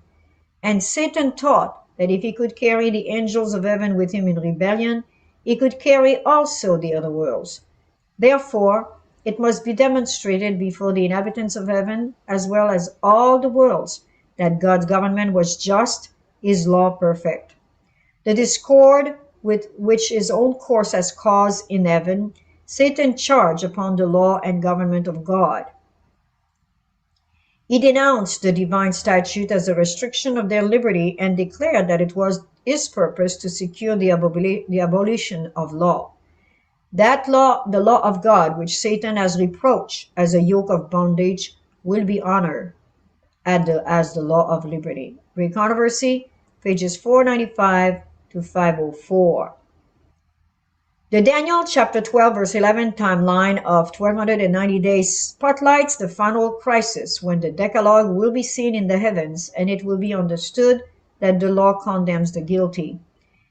And Satan taught that if he could carry the angels of heaven with him in rebellion, he could carry also the other worlds. Therefore, it must be demonstrated before the inhabitants of heaven, as well as all the worlds, that God's government was just, his law perfect. The discord with which his own course has caused in heaven, Satan charged upon the law and government of God. He denounced the divine statute as a restriction of their liberty and declared that it was his purpose to secure the abolition of law. That law, the law of God, which Satan has reproached as a yoke of bondage, will be honored as the law of liberty. Great Controversy, pages 495 to 504. The Daniel chapter 12 verse 11 timeline of 1290 days spotlights the final crisis when the Decalogue will be seen in the heavens and it will be understood that the law condemns the guilty.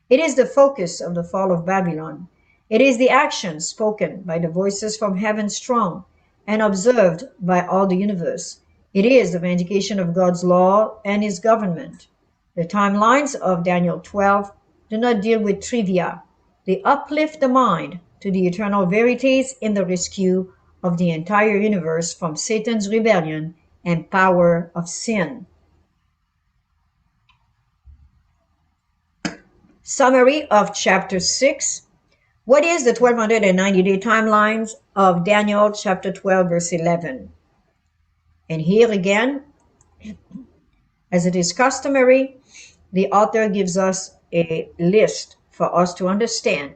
It is the focus of the fall of Babylon. It is the action spoken by the voices from heaven's throne and observed by all the universe. It is the vindication of God's law and his government. The timelines of Daniel 12 do not deal with trivia. They uplift the mind to the eternal verities in the rescue of the entire universe from Satan's rebellion and power of sin. Summary of chapter 6. What is the 1290-day timelines of Daniel chapter 12 verse 11? And here again, as it is customary, the author gives us a list for us to understand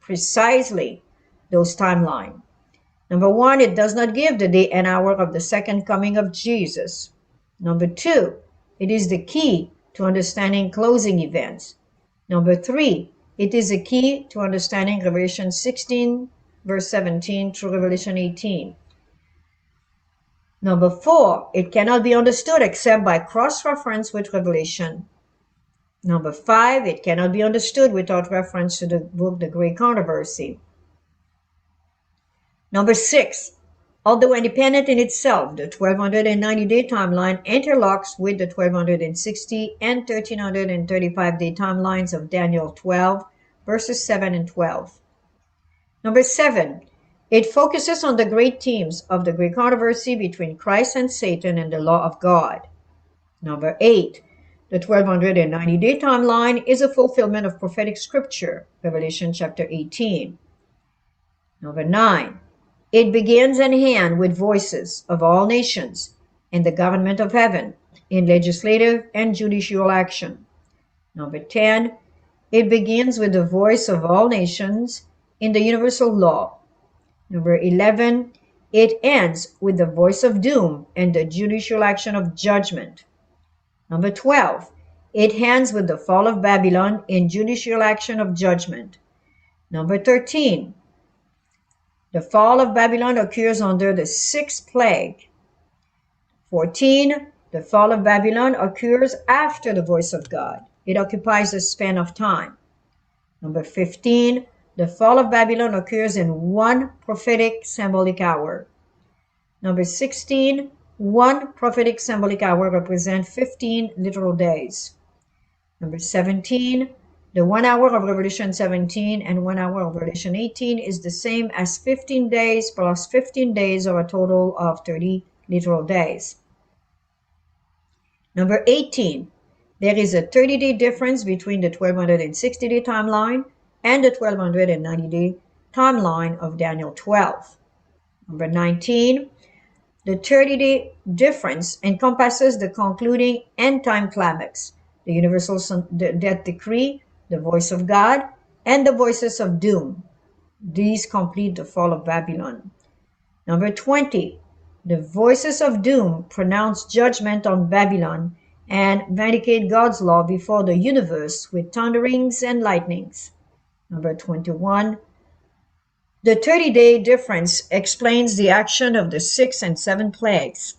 precisely those timelines. Number 1, it does not give the day and hour of the second coming of Jesus. Number 2, It is the key to understanding closing events. Number 3, it is the key to understanding Revelation 16, verse 17 through Revelation 18. Number 4, it cannot be understood except by cross-reference with Revelation. Number 5, it cannot be understood without reference to the book The Great Controversy. Number 6, although independent in itself, the 1290-day timeline interlocks with the 1260 and 1335-day timelines of Daniel 12, verses 7 and 12. Number 7, it focuses on the great themes of the great controversy between Christ and Satan and the law of God. Number 8, the 1290-day timeline is a fulfillment of prophetic scripture, Revelation chapter 18. Number 9, it begins in hand with voices of all nations in the government of heaven, in legislative and judicial action. Number 10, it begins with the voice of all nations in the universal law. Number 11, it ends with the voice of doom and the judicial action of judgment. Number 12, it ends with the fall of Babylon in judicial action of judgment. Number 13, the fall of Babylon occurs under the sixth plague. 14, the fall of Babylon occurs after the voice of God. It occupies a span of time. Number 15, the fall of Babylon occurs in one prophetic symbolic hour. Number 16, one prophetic symbolic hour represents 15 literal days. Number 17, the 1 hour of Revelation 17 and 1 hour of Revelation 18 is the same as 15 days plus 15 days, or a total of 30 literal days. Number 18, there is a 30-day difference between the 1260-day timeline and the 1290-day timeline of Daniel 12. Number 19, the 30-day difference encompasses the concluding end-time climax, the universal death decree, the voice of God, and the voices of doom. These complete the fall of Babylon. Number 20, the voices of doom pronounce judgment on Babylon and vindicate God's law before the universe with thunderings and lightnings. Number 21, the 30-day difference explains the action of the 6 and 7 plagues.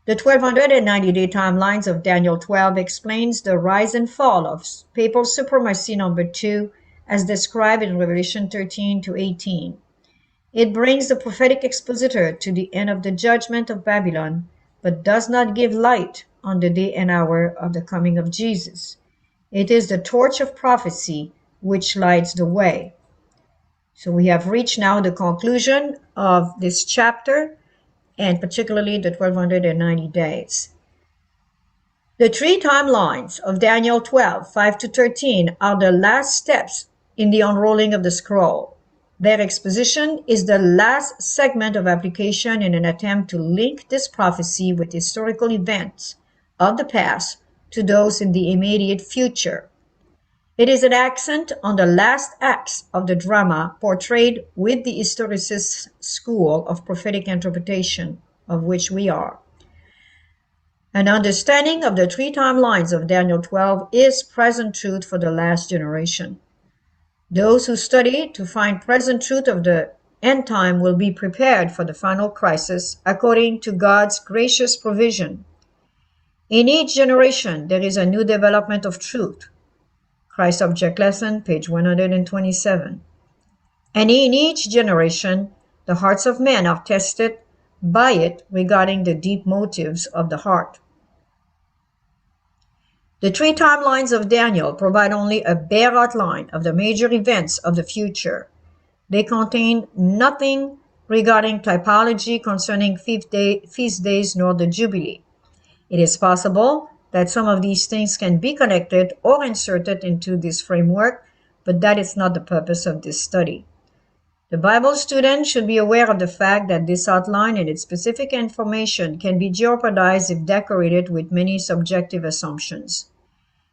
The 1290-day timelines of Daniel 12 explains the rise and fall of papal supremacy number 2 as described in Revelation 13 to 18. It brings the prophetic expositor to the end of the judgment of Babylon, but does not give light on the day and hour of the coming of Jesus. It is the torch of prophecy which lights the way. So we have reached now the conclusion of this chapter, and particularly the 1290 days. The 3 timelines of Daniel 12, 5 to 13 are the last steps in the unrolling of the scroll. Their exposition is the last segment of application in an attempt to link this prophecy with historical events of the past to those in the immediate future. It is an accent on the last acts of the drama portrayed with the historicist school of prophetic interpretation, of which we are. An understanding of the 3 timelines of Daniel 12 is present truth for the last generation. Those who study to find present truth of the end time will be prepared for the final crisis according to God's gracious provision. In each generation, there is a new development of truth. Christ Object Lesson, page 127. And in each generation, the hearts of men are tested by it regarding the deep motives of the heart. The 3 timelines of Daniel provide only a bare outline of the major events of the future. They contain nothing regarding typology concerning feast days nor the Jubilee. It is possible that some of these things can be connected or inserted into this framework, but that is not the purpose of this study. The Bible student should be aware of the fact that this outline and its specific information can be jeopardized if decorated with many subjective assumptions.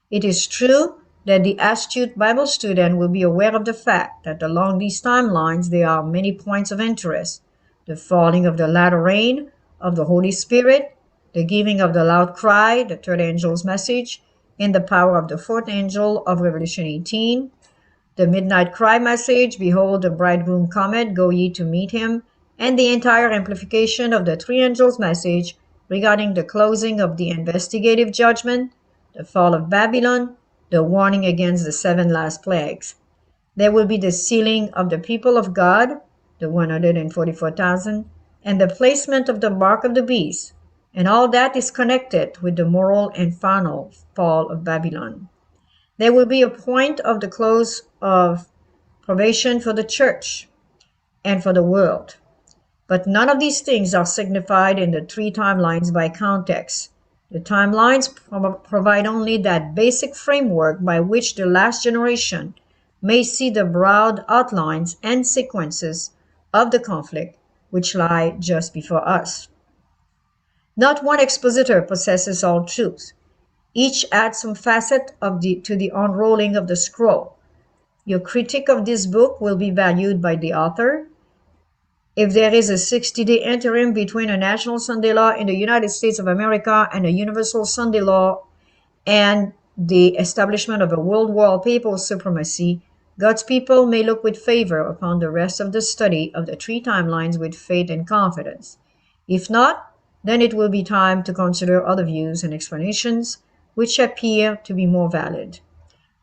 It is true that the astute Bible student will be aware of the fact that along these timelines there are many points of interest: the falling of the latter rain of the Holy Spirit, the giving of the loud cry, the third angel's message, in the power of the fourth angel of Revelation 18, the midnight cry message, behold, the bridegroom cometh, go ye to meet him, and the entire amplification of the three angels' message regarding the closing of the investigative judgment, the fall of Babylon, the warning against the seven last plagues. There will be the sealing of the people of God, the 144,000, and the placement of the mark of the beast, and all that is connected with the moral and final fall of Babylon. There will be a point of the close of probation for the church and for the world. But none of these things are signified in the three timelines by context. The timelines provide only that basic framework by which the last generation may see the broad outlines and sequences of the conflict which lie just before us. Not one expositor possesses all truth. Each adds some facet to the unrolling of the scroll. Your critique of this book will be valued by the author. If there is a 60-day interim between a national Sunday law in the United States of America and a universal Sunday law and the establishment of a world war papal supremacy, God's people may look with favor upon the rest of the study of the three timelines with faith and confidence. If not, then it will be time to consider other views and explanations which appear to be more valid.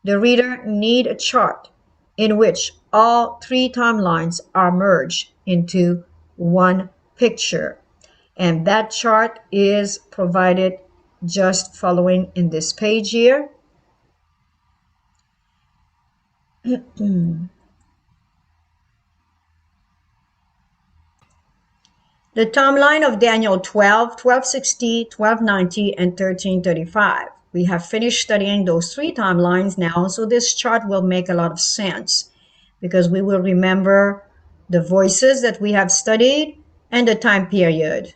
The reader needs a chart in which all three timelines are merged into one picture. And that chart is provided just following in this page here. The timeline of Daniel 12, 1260, 1290, and 1335. We have finished studying those three timelines now, so this chart will make a lot of sense because we will remember the voices that we have studied and the time period.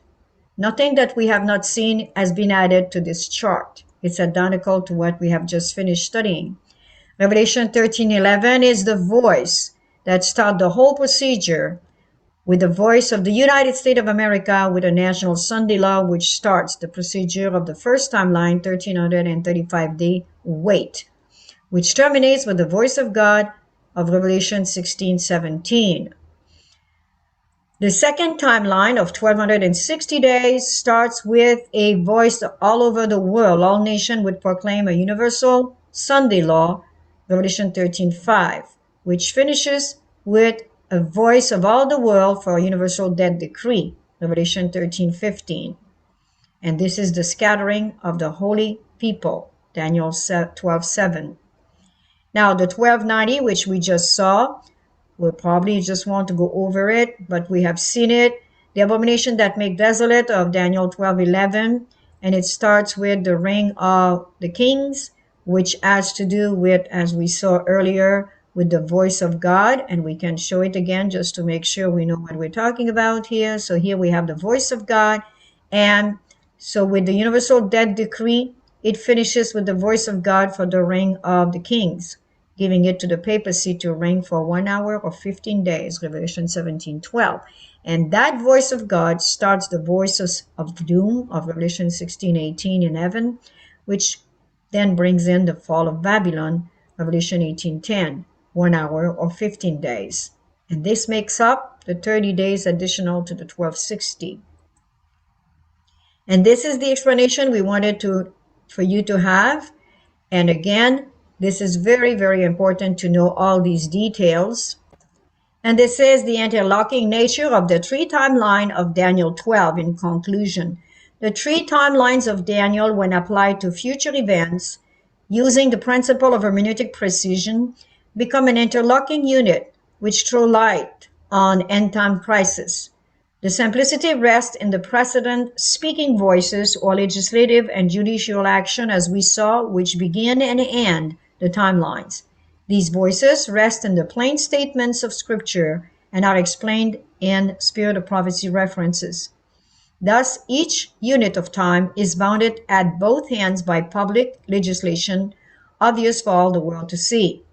Nothing that we have not seen has been added to this chart. It's identical to what we have just finished studying. Revelation 13:11 is the voice that starts the whole procedure with the voice of the United States of America with a national Sunday law which starts the procedure of the first timeline, 1335-day wait, which terminates with the voice of God of Revelation 16:17. The second timeline of 1260 days starts with a voice all over the world. All nations would proclaim a universal Sunday law, Revelation 13:5, which finishes with a voice of all the world for a universal death decree, Revelation 13:15. And this is the scattering of the holy people, Daniel 12:7. Now the 1290, which we just saw, we'll probably just want to go over it, but we have seen it. The abomination that make desolate of Daniel 12:11, and it starts with the ring of the kings, which has to do with, as we saw earlier, with the voice of God, and we can show it again just to make sure we know what we're talking about here. So here we have the voice of God, and so with the universal death decree, it finishes with the voice of God for the ring of the kings, giving it to the papacy to reign for 1 hour or 15 days, Revelation 17:12. And that voice of God starts the voices of doom of Revelation 16:18 in heaven, which then brings in the fall of Babylon, Revelation 18:10, 1 hour or 15 days. And this makes up the 30 days additional to the 1260. And this is the explanation we wanted for you to have. And again, this is very, very important to know all these details. And this is the interlocking nature of the three timeline of Daniel 12 in conclusion. The three timelines of Daniel, when applied to future events, using the principle of hermeneutic precision, become an interlocking unit which throw light on end-time crisis. The simplicity rests in the precedent speaking voices or legislative and judicial action, as we saw, which begin and end the timelines. These voices rest in the plain statements of Scripture and are explained in spirit of prophecy references. Thus, each unit of time is bounded at both ends by public legislation, obvious for all the world to see.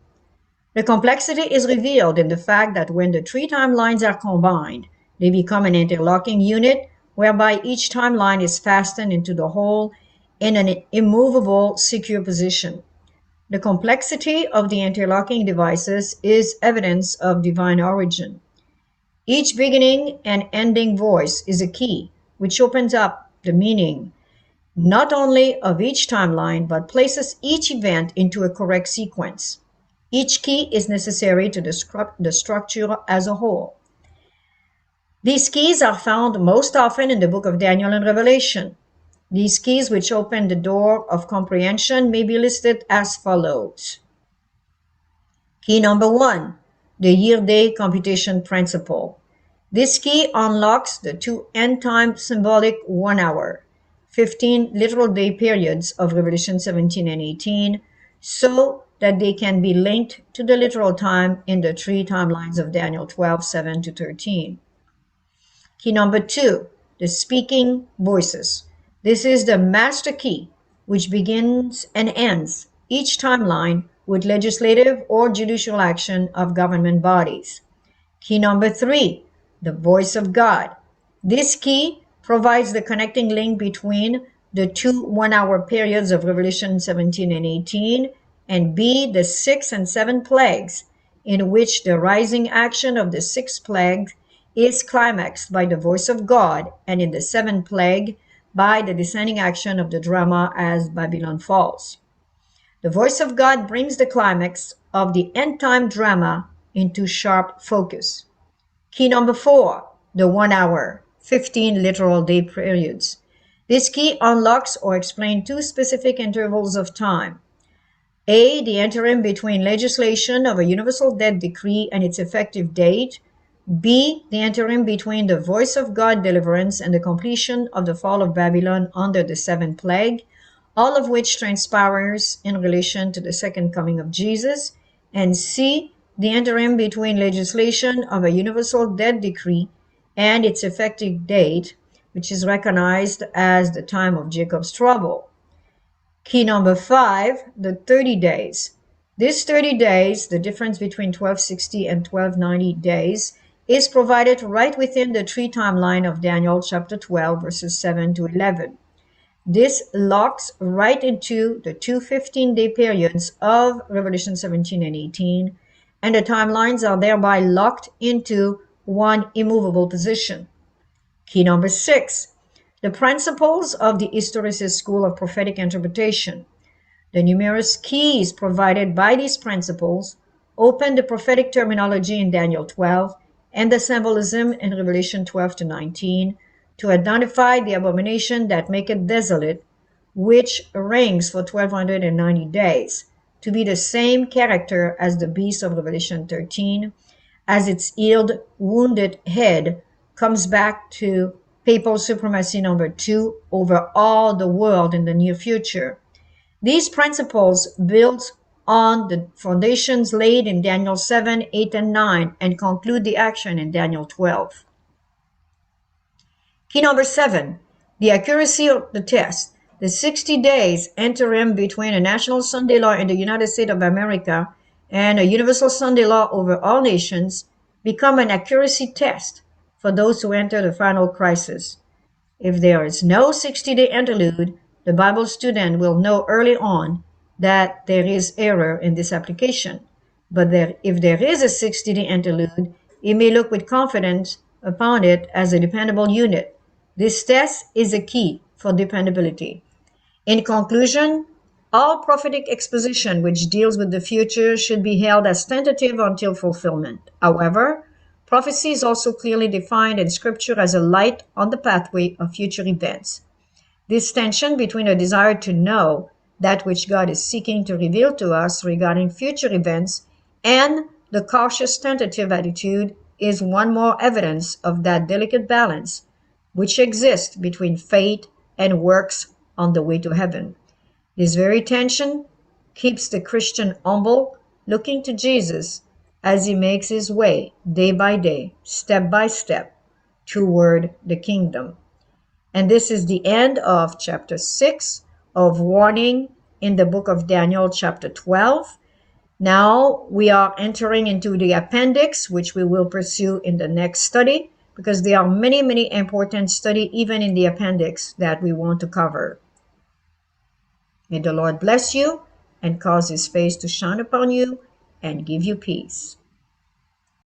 The complexity is revealed in the fact that when the three timelines are combined, they become an interlocking unit whereby each timeline is fastened into the whole in an immovable, secure position. The complexity of the interlocking devices is evidence of divine origin. Each beginning and ending voice is a key, which opens up the meaning not only of each timeline, but places each event into a correct sequence. Each key is necessary to the structure as a whole. These keys are found most often in the book of Daniel and Revelation. These keys, which open the door of comprehension, may be listed as follows. Key number 1, the year-day computation principle. This key unlocks the two end-time symbolic 1 hour, 15 literal day periods of Revelation 17 and 18, so that they can be linked to the literal time in the three timelines of Daniel 12, 7 to 13. Key number 2, the speaking voices. This is the master key, which begins and ends each timeline with legislative or judicial action of government bodies. Key number 3, the voice of God. This key provides the connecting link between the two 1 hour periods of Revelation 17 and 18, and B, the 6 and 7 plagues, in which the rising action of the 6th plague is climaxed by the voice of God, and in the 7th plague by the descending action of the drama as Babylon falls. The voice of God brings the climax of the end-time drama into sharp focus. Key number 4, the 1 hour, 15 literal day periods. This key unlocks or explains two specific intervals of time. A, the interim between legislation of a universal death decree and its effective date. B, the interim between the voice of God deliverance and the completion of the fall of Babylon under the 7th plague, all of which transpires in relation to the second coming of Jesus. And C, the interim between legislation of a universal death decree and its effective date, which is recognized as the time of Jacob's trouble. Key number 5, the 30 days. This 30 days, the difference between 1260 and 1290 days, is provided right within the three timeline of Daniel chapter 12, verses 7 to 11. This locks right into the two 15-day periods of Revelation 17 and 18, and the timelines are thereby locked into one immovable position. Key number 6, the principles of the historicist school of prophetic interpretation. The numerous keys provided by these principles open the prophetic terminology in Daniel 12 and the symbolism in Revelation 12 to 19 to identify the abomination that maketh desolate, which reigns for 1290 days, to be the same character as the beast of Revelation 13, as its healed, wounded head comes back to papal supremacy number 2 over all the world in the near future. These principles build on the foundations laid in Daniel 7, 8, and 9 and conclude the action in Daniel 12. Key number 7, the accuracy of the test. The 60 days interim between a national Sunday law in the United States of America and a universal Sunday law over all nations become an accuracy test for those who enter the final crisis. If there is no 60-day interlude, the Bible student will know early on that there is error in this application. But if there is a 60-day interlude, he may look with confidence upon it as a dependable unit. This test is a key for dependability. In conclusion, all prophetic exposition which deals with the future should be held as tentative until fulfillment. However, prophecy is also clearly defined in Scripture as a light on the pathway of future events. This tension between a desire to know that which God is seeking to reveal to us regarding future events and the cautious tentative attitude is one more evidence of that delicate balance which exists between faith and works on the way to heaven. This very tension keeps the Christian humble, looking to Jesus as he makes his way day by day, step by step, toward the kingdom. And this is the end of chapter 6 of warning in the book of Daniel chapter 12. Now we are entering into the appendix, which we will pursue in the next study. because there are many, many important study even in the appendix that we want to cover. May the Lord bless you and cause his face to shine upon you and give you peace.